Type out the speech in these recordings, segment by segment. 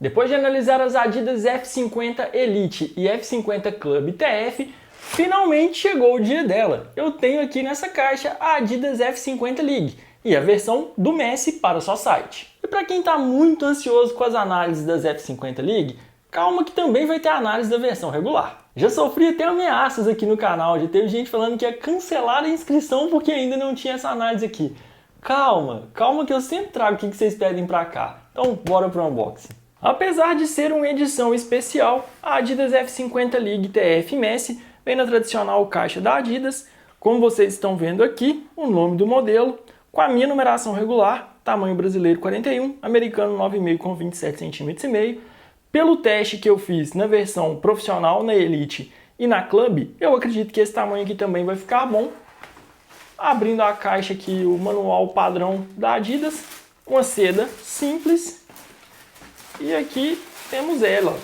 Depois de analisar as Adidas F50 Elite e F50 Club TF, finalmente chegou o dia dela. Eu tenho aqui nessa caixa a Adidas F50 League e a versão do Messi para o seu site. E para quem está muito ansioso com as análises das F50 League, calma que também vai ter a análise da versão regular. Já sofri até ameaças aqui no canal, já teve gente falando que ia cancelar a inscrição porque ainda não tinha essa análise aqui. Calma que eu sempre trago o que vocês pedem para cá. Então bora pro unboxing. Apesar de ser uma edição especial, a Adidas F50 League TF Messi vem na tradicional caixa da Adidas, como vocês estão vendo aqui, o nome do modelo, com a minha numeração regular, tamanho brasileiro 41, americano 9,5 com 27,5 cm. Pelo teste que eu fiz na versão profissional, na Elite e na Club, eu acredito que esse tamanho aqui também vai ficar bom. Abrindo a caixa aqui, o manual padrão da Adidas, uma seda simples. E aqui temos ela,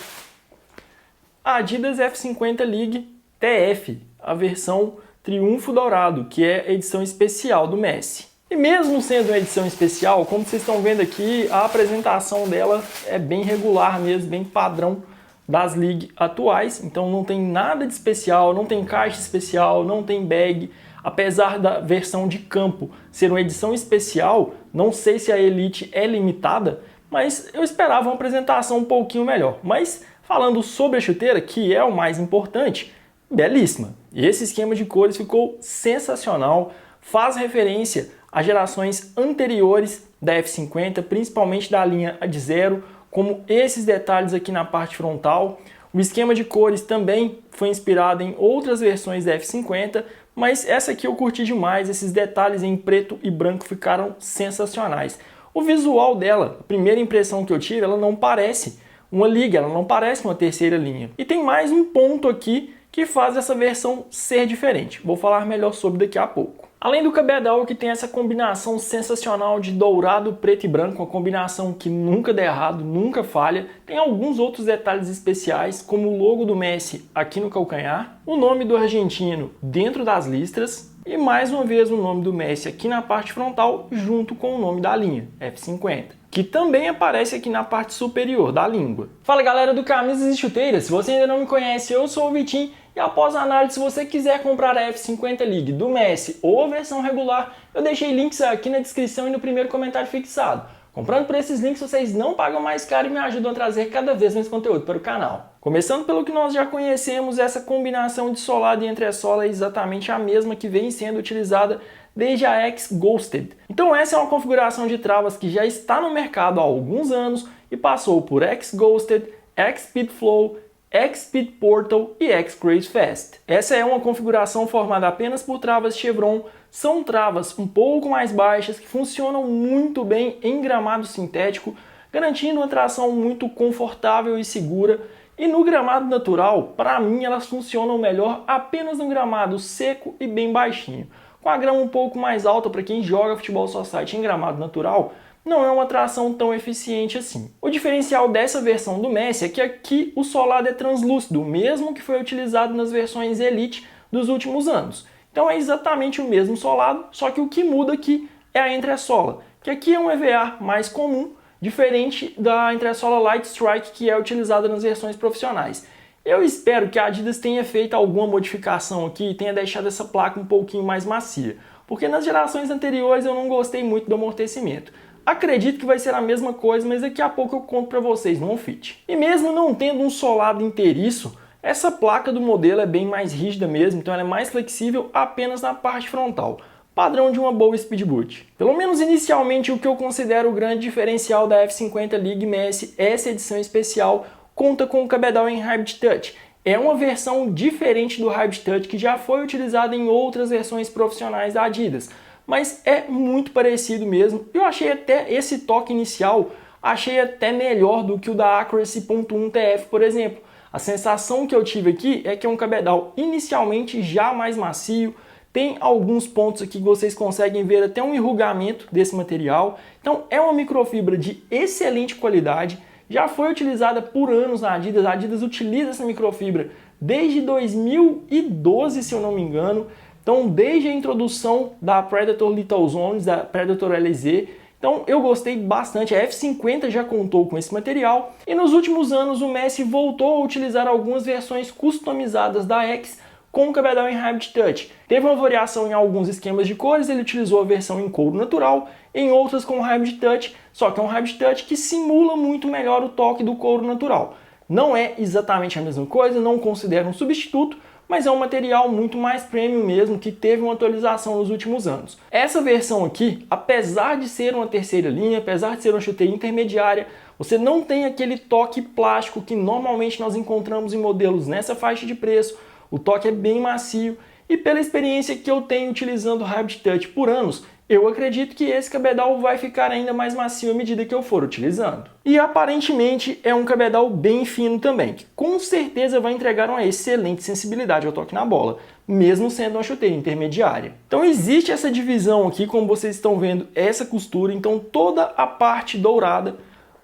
a Adidas F50 League TF, a versão Triunfo Dourado, que é a edição especial do Messi. E mesmo sendo uma edição especial, como vocês estão vendo aqui, a apresentação dela é bem regular mesmo, bem padrão das League atuais. Então não tem nada de especial, não tem caixa especial, não tem bag. Apesar da versão de campo ser uma edição especial, não sei se a Elite é limitada, mas eu esperava uma apresentação um pouquinho melhor. Mas falando sobre a chuteira, que é o mais importante, belíssima. E esse esquema de cores ficou sensacional, faz referência a gerações anteriores da F50, principalmente da linha Ad Zero, como esses detalhes aqui na parte frontal. O esquema de cores também foi inspirado em outras versões da F50, mas essa aqui eu curti demais, esses detalhes em preto e branco ficaram sensacionais. O visual dela, a primeira impressão que eu tive, ela não parece uma liga, ela não parece uma terceira linha. E tem mais um ponto aqui que faz essa versão ser diferente. Vou falar melhor sobre daqui a pouco. Além do cabedal, que tem essa combinação sensacional de dourado, preto e branco, uma combinação que nunca dá errado, nunca falha, tem alguns outros detalhes especiais, como o logo do Messi aqui no calcanhar, o nome do argentino dentro das listras, e mais uma vez o nome do Messi aqui na parte frontal, junto com o nome da linha, F50, que também aparece aqui na parte superior da língua. Fala galera do Camisas e Chuteiras, se você ainda não me conhece, eu sou o Vitinho, e após a análise, se você quiser comprar a F50 League do Messi ou a versão regular, eu deixei links aqui na descrição e no primeiro comentário fixado. Comprando por esses links, vocês não pagam mais caro e me ajudam a trazer cada vez mais conteúdo para o canal. Começando pelo que nós já conhecemos, essa combinação de solado e entressola é exatamente a mesma que vem sendo utilizada desde a X Ghosted. Então essa é uma configuração de travas que já está no mercado há alguns anos e passou por X Ghosted, X Speed Flow, X Speed Portal e X Crazy Fast. Essa é uma configuração formada apenas por travas Chevron, são travas um pouco mais baixas que funcionam muito bem em gramado sintético, garantindo uma tração muito confortável e segura. E no gramado natural, para mim elas funcionam melhor apenas no gramado seco e bem baixinho. Com a grama um pouco mais alta para quem joga futebol society em gramado natural, não é uma tração tão eficiente assim. O diferencial dessa versão do Messi é que aqui o solado é translúcido, mesmo que foi utilizado nas versões Elite dos últimos anos. Então é exatamente o mesmo solado, só que o que muda aqui é a entressola, que aqui é um EVA mais comum, diferente da entressola Light Strike que é utilizada nas versões profissionais. Eu espero que a Adidas tenha feito alguma modificação aqui e tenha deixado essa placa um pouquinho mais macia, porque nas gerações anteriores eu não gostei muito do amortecimento. Acredito que vai ser a mesma coisa, mas daqui a pouco eu conto para vocês no fit. E mesmo não tendo um solado inteiriço, essa placa do modelo é bem mais rígida mesmo, então ela é mais flexível apenas na parte frontal, padrão de uma boa Speed Boot. Pelo menos inicialmente o que eu considero o grande diferencial da F50 League Messi, essa edição especial, conta com o cabedal em Hybrid Touch. É uma versão diferente do Hybrid Touch que já foi utilizada em outras versões profissionais da Adidas, mas é muito parecido mesmo. Eu achei até esse toque inicial, achei até melhor do que o da Accuracy.1 TF, por exemplo. A sensação que eu tive aqui é que é um cabedal inicialmente já mais macio, tem alguns pontos aqui que vocês conseguem ver até um enrugamento desse material. Então é uma microfibra de excelente qualidade, já foi utilizada por anos na Adidas, a Adidas utiliza essa microfibra desde 2012, se eu não me engano. Então, desde a introdução da Predator Little Zones, da Predator LZ, Então eu gostei bastante, a F50 já contou com esse material, e nos últimos anos o Messi voltou a utilizar algumas versões customizadas da X com o cabedal em Hybrid Touch. Teve uma variação em alguns esquemas de cores, ele utilizou a versão em couro natural, em outras com Hybrid Touch, só que é um Hybrid Touch que simula muito melhor o toque do couro natural. Não é exatamente a mesma coisa, não considero um substituto, mas é um material muito mais premium mesmo, que teve uma atualização nos últimos anos. Essa versão aqui, apesar de ser uma terceira linha, apesar de ser uma chuteira intermediária, você não tem aquele toque plástico que normalmente nós encontramos em modelos nessa faixa de preço. O toque é bem macio e pela experiência que eu tenho utilizando o Hybrid Touch por anos, eu acredito que esse cabedal vai ficar ainda mais macio à medida que eu for utilizando. E aparentemente é um cabedal bem fino também, que com certeza vai entregar uma excelente sensibilidade ao toque na bola, mesmo sendo uma chuteira intermediária. Então existe essa divisão aqui, como vocês estão vendo, essa costura, então toda a parte dourada,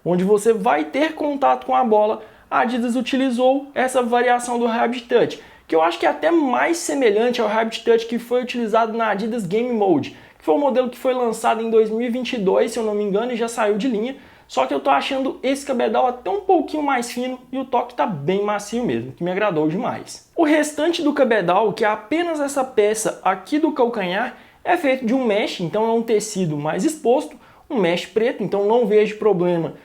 onde você vai ter contato com a bola, a Adidas utilizou essa variação do Hybrid Touch, que eu acho que é até mais semelhante ao Hybrid Touch que foi utilizado na Adidas Game Mode, que foi um modelo que foi lançado em 2022, se eu não me engano, e já saiu de linha. Só que eu tô achando esse cabedal até um pouquinho mais fino e o toque tá bem macio mesmo, que me agradou demais. O restante do cabedal, que é apenas essa peça aqui do calcanhar, é feito de um mesh, então é um tecido mais exposto, um mesh preto, então não vejo problema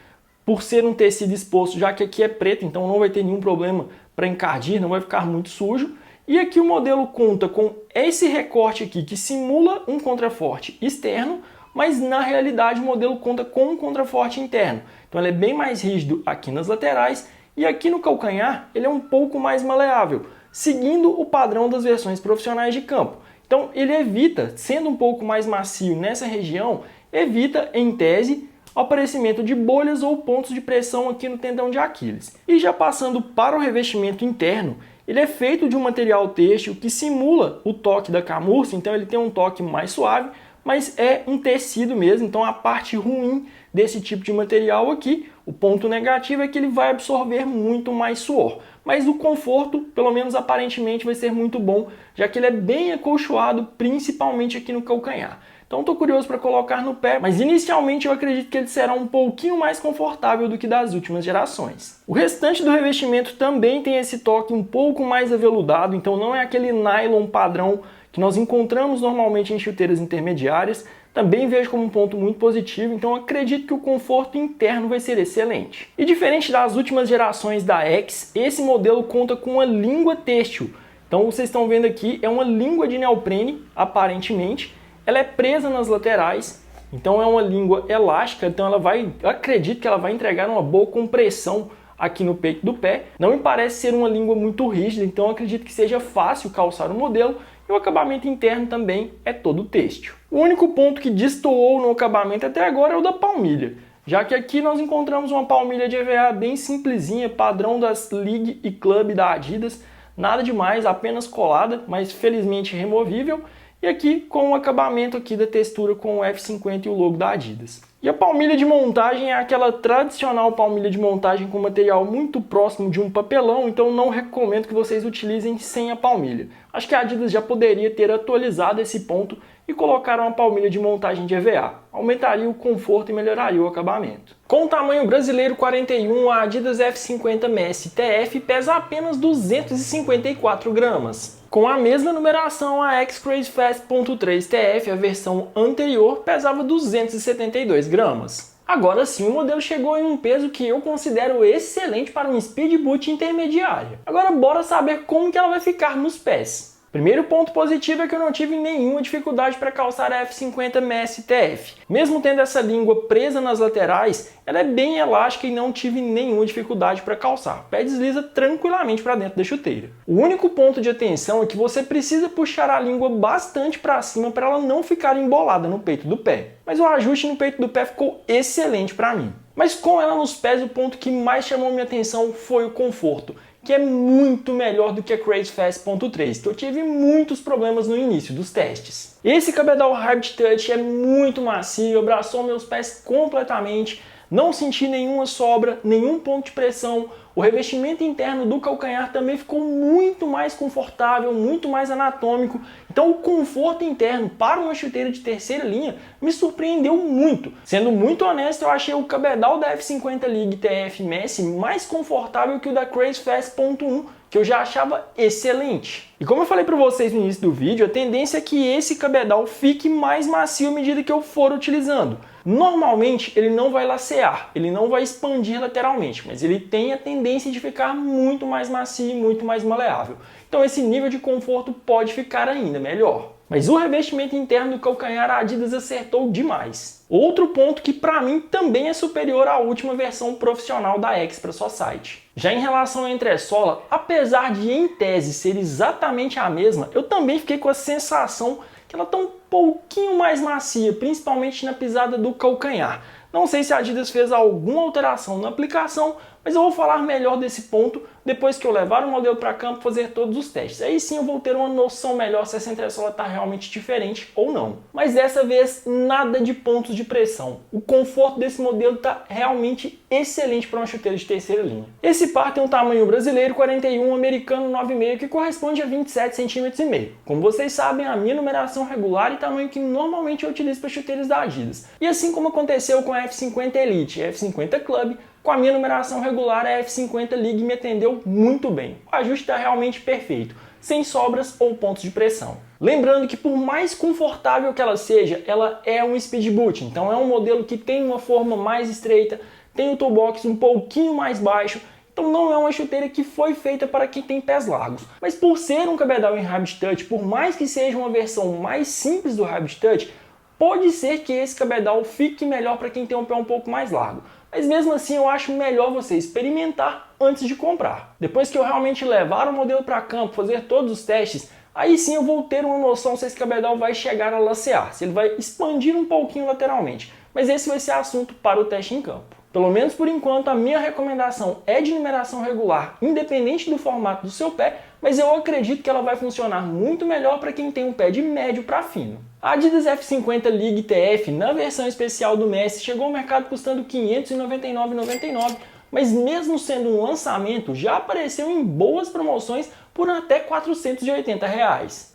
por ser um tecido exposto, já que aqui é preto, então não vai ter nenhum problema para encardir, não vai ficar muito sujo. E aqui o modelo conta com esse recorte aqui que simula um contraforte externo, mas na realidade o modelo conta com um contraforte interno. Então ele é bem mais rígido aqui nas laterais e aqui no calcanhar ele é um pouco mais maleável, seguindo o padrão das versões profissionais de campo. Então ele evita, sendo um pouco mais macio nessa região, evita em tese o aparecimento de bolhas ou pontos de pressão aqui no tendão de Aquiles. E já passando para o revestimento interno, ele é feito de um material têxtil que simula o toque da camurça, então ele tem um toque mais suave, mas é um tecido mesmo, então a parte ruim desse tipo de material aqui, o ponto negativo é que ele vai absorver muito mais suor. Mas o conforto, pelo menos aparentemente, vai ser muito bom, já que ele é bem acolchoado, principalmente aqui no calcanhar. Então estou curioso para colocar no pé, mas inicialmente eu acredito que ele será um pouquinho mais confortável do que das últimas gerações. O restante do revestimento também tem esse toque um pouco mais aveludado, então não é aquele nylon padrão que nós encontramos normalmente em chuteiras intermediárias. Também vejo como um ponto muito positivo, então acredito que o conforto interno vai ser excelente. E diferente das últimas gerações da X, esse modelo conta com uma língua têxtil. Então vocês estão vendo aqui, é uma língua de neoprene, aparentemente. Ela é presa nas laterais, então é uma língua elástica, então eu acredito que ela vai entregar uma boa compressão aqui no peito do pé. Não me parece ser uma língua muito rígida, então acredito que seja fácil calçar o modelo. E o acabamento interno também é todo têxtil. O único ponto que destoou no acabamento até agora é o da palmilha, já que aqui nós encontramos uma palmilha de EVA bem simplesinha, padrão das League e Club da Adidas, nada demais, apenas colada, mas felizmente removível. E aqui com o acabamento aqui da textura com o F50 e o logo da Adidas. E a palmilha de montagem é aquela tradicional palmilha de montagem com material muito próximo de um papelão, então não recomendo que vocês utilizem sem a palmilha. Acho que a Adidas já poderia ter atualizado esse ponto e colocar uma palmilha de montagem de EVA. Aumentaria o conforto e melhoraria o acabamento. Com o tamanho brasileiro 41, a Adidas F50 Messi TF pesa apenas 254 gramas. Com a mesma numeração, a X-Crazy Fast.3 TF, a versão anterior, pesava 272 gramas. Agora sim, o modelo chegou em um peso que eu considero excelente para um Speed Boot intermediário. Agora bora saber como que ela vai ficar nos pés. Primeiro ponto positivo é que eu não tive nenhuma dificuldade para calçar a F50 Messi TF. Mesmo tendo essa língua presa nas laterais, ela é bem elástica e não tive nenhuma dificuldade para calçar. O pé desliza tranquilamente para dentro da chuteira. O único ponto de atenção é que você precisa puxar a língua bastante para cima para ela não ficar embolada no peito do pé. Mas o ajuste no peito do pé ficou excelente para mim. Mas com ela nos pés, o ponto que mais chamou minha atenção foi o conforto, que é muito melhor do que a Crazy Fast.3, que eu tive muitos problemas no início dos testes. Esse cabedal Hybrid Touch é muito macio, abraçou meus pés completamente, não senti nenhuma sobra, nenhum ponto de pressão. O revestimento interno do calcanhar também ficou muito mais confortável, muito mais anatômico. Então o conforto interno para uma chuteira de terceira linha me surpreendeu muito. Sendo muito honesto, eu achei o cabedal da F50 League TF Messi mais confortável que o da Crazy Fast Ponto 1, que eu já achava excelente. E como eu falei para vocês no início do vídeo, a tendência é que esse cabedal fique mais macio à medida que eu for utilizando. Normalmente ele não vai lacear, ele não vai expandir lateralmente, mas ele tem a tendência de ficar muito mais macio e muito mais maleável. Então esse nível de conforto pode ficar ainda melhor. Mas o revestimento interno do calcanhar a Adidas acertou demais. Outro ponto que para mim também é superior à última versão profissional da Extra Society. Já em relação à entressola, apesar de em tese ser exatamente a mesma, eu também fiquei com a sensação que ela está um pouquinho mais macia, principalmente na pisada do calcanhar. Não sei se a Adidas fez alguma alteração na aplicação, mas eu vou falar melhor desse ponto depois que eu levar o modelo para campo e fazer todos os testes. Aí sim eu vou ter uma noção melhor se essa entressola está realmente diferente ou não. Mas dessa vez, nada de pontos de pressão. O conforto desse modelo está realmente excelente para uma chuteira de terceira linha. Esse par tem um tamanho brasileiro 41, americano 9,5, que corresponde a 27,5 cm. Como vocês sabem, a minha numeração regular e tamanho que normalmente eu utilizo para chuteiras da Adidas. E assim como aconteceu com a F50 Elite e a F50 Club, com a minha numeração regular, a F50 League me atendeu muito bem. O ajuste está realmente perfeito, sem sobras ou pontos de pressão. Lembrando que por mais confortável que ela seja, ela é um Speed Boot, então é um modelo que tem uma forma mais estreita, tem o toe box um pouquinho mais baixo, então não é uma chuteira que foi feita para quem tem pés largos. Mas por ser um cabedal em Rabbit Touch, por mais que seja uma versão mais simples do Rabbit Touch, pode ser que esse cabedal fique melhor para quem tem um pé um pouco mais largo. Mas mesmo assim eu acho melhor você experimentar antes de comprar. Depois que eu realmente levar o modelo para campo, fazer todos os testes, aí sim eu vou ter uma noção se esse cabedal vai chegar a lacear, se ele vai expandir um pouquinho lateralmente. Mas esse vai ser assunto para o teste em campo. Pelo menos por enquanto a minha recomendação é de numeração regular, independente do formato do seu pé, mas eu acredito que ela vai funcionar muito melhor para quem tem um pé de médio para fino. A Adidas F50 League TF, na versão especial do Messi, chegou ao mercado custando R$ 599,99, mas mesmo sendo um lançamento, já apareceu em boas promoções por até R$ 480.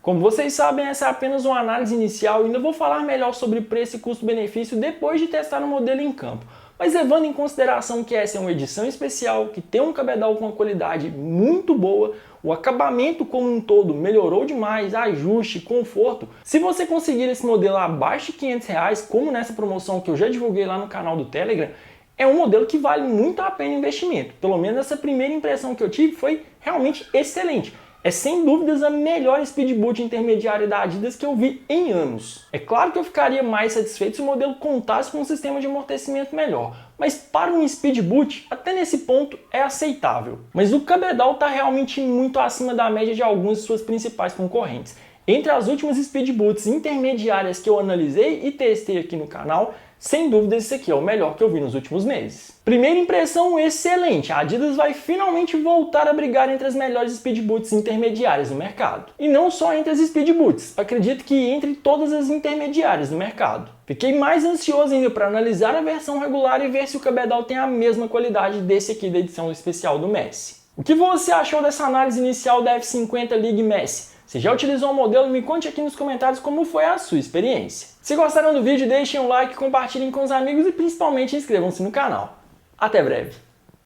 Como vocês sabem, essa é apenas uma análise inicial e ainda vou falar melhor sobre preço e custo-benefício depois de testar o modelo em campo. Mas levando em consideração que essa é uma edição especial, que tem um cabedal com uma qualidade muito boa, o acabamento como um todo melhorou demais, ajuste, conforto. Se você conseguir esse modelo abaixo de R$ 500, como nessa promoção que eu já divulguei lá no canal do Telegram, é um modelo que vale muito a pena o investimento. Pelo menos essa primeira impressão que eu tive foi realmente excelente. É sem dúvidas a melhor Speed Boot intermediária da Adidas que eu vi em anos. É claro que eu ficaria mais satisfeito se o modelo contasse com um sistema de amortecimento melhor, mas para um Speed Boot, até nesse ponto é aceitável. Mas o cabedal está realmente muito acima da média de algumas de suas principais concorrentes. Entre as últimas Speed Boots intermediárias que eu analisei e testei aqui no canal, sem dúvida esse aqui é o melhor que eu vi nos últimos meses. Primeira impressão excelente, a Adidas vai finalmente voltar a brigar entre as melhores Speed Boots intermediárias do mercado. E não só entre as Speed Boots, acredito que entre todas as intermediárias do mercado. Fiquei mais ansioso ainda para analisar a versão regular e ver se o cabedal tem a mesma qualidade desse aqui da edição especial do Messi. O que você achou dessa análise inicial da F50 League Messi? Se já utilizou o modelo, me conte aqui nos comentários como foi a sua experiência. Se gostaram do vídeo, deixem um like, compartilhem com os amigos e principalmente inscrevam-se no canal. Até breve!